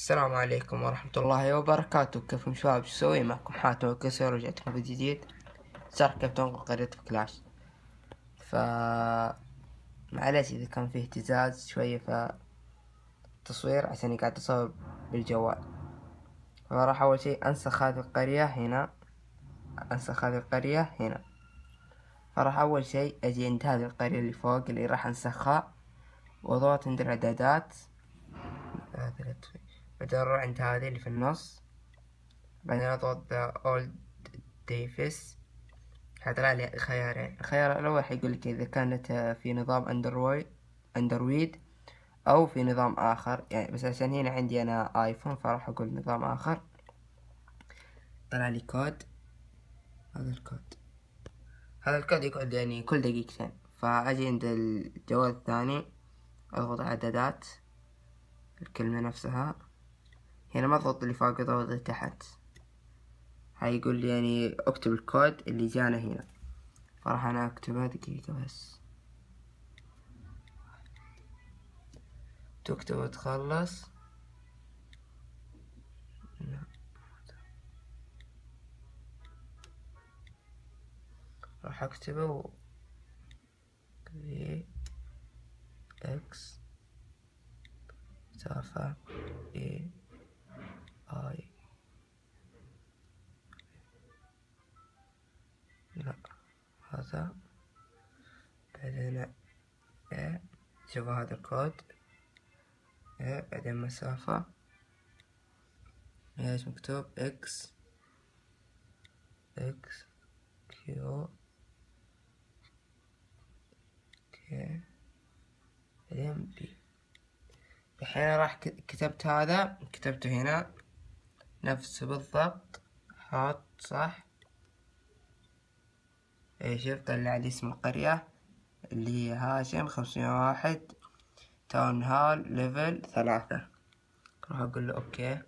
السلام عليكم ورحمة الله وبركاته. كيفكم شباب؟ شو سوي معكم؟ حاتم الكسر، ورجعتكم فيديو جديد. صار كيف تنقل قرية كلاش. معليش إذا كان فيه اهتزاز شوية في التصوير عشان قاعد أصور بالجوال. فراح أول شي أنسخ هذه القرية هنا. فراح أول شي أجي عند هذه القرية اللي فوق اللي راح أنسخها، وأضغط عند الإعدادات، بعدين أروح عند هذه اللي في النص، بعدين أضغط اولد ديفيس. حيطلع لي خيارين. الخيار الأول حيقولك إذا كانت في نظام أندرويد أو في نظام آخر، يعني بس عشان هنا عندي أنا آيفون فراح أقول نظام آخر. طلع لي كود. هذا الكود يقعد يعني كل دقيقتين. فأجي عند الجوال الثاني، أضغط إعدادات، الكلمة نفسها هنا، ما أضغط اللي فوق، أضغط اللي تحت. هيقول لي يعني اكتب الكود اللي جانا هنا، فراح أنا أكتبها. دقيقة بس تكتب وتخلص. راح اكتبه في اكس مسافة اي اي. لا، هذا بعدين ايه. شوفوا هذا الكود ايه، بعدين مسافة ايش مكتوب؟ اكس كيو كي، بعدين بي. الحين راح كتبت هذا، كتبته هنا نفسه بالضبط. حط صح. ايه شوف، طلع لي اسم القرية اللي هي هاشم 501 تاون هال ليفل 3. راح اقول له اوكي.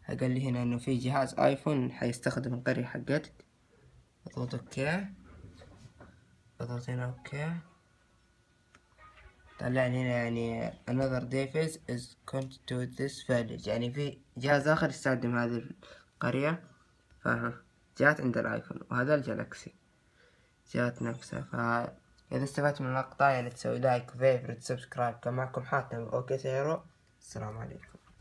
قال لي هنا انه في جهاز ايفون حيستخدم القرية حقتك. اضغط اوكي، اضغط هنا اوكي. طلع لي هنا يعني another device is connected to this village، يعني في جهاز اخر يستخدم هذه القرية. جات عند الايفون، وهذا الجالكسي جات نفسها. إذا استفدت من المقطع يعني تسوي لايك وفيفورت سبسكرايب. كان معكم حاتم اوكي سيرو. السلام عليكم.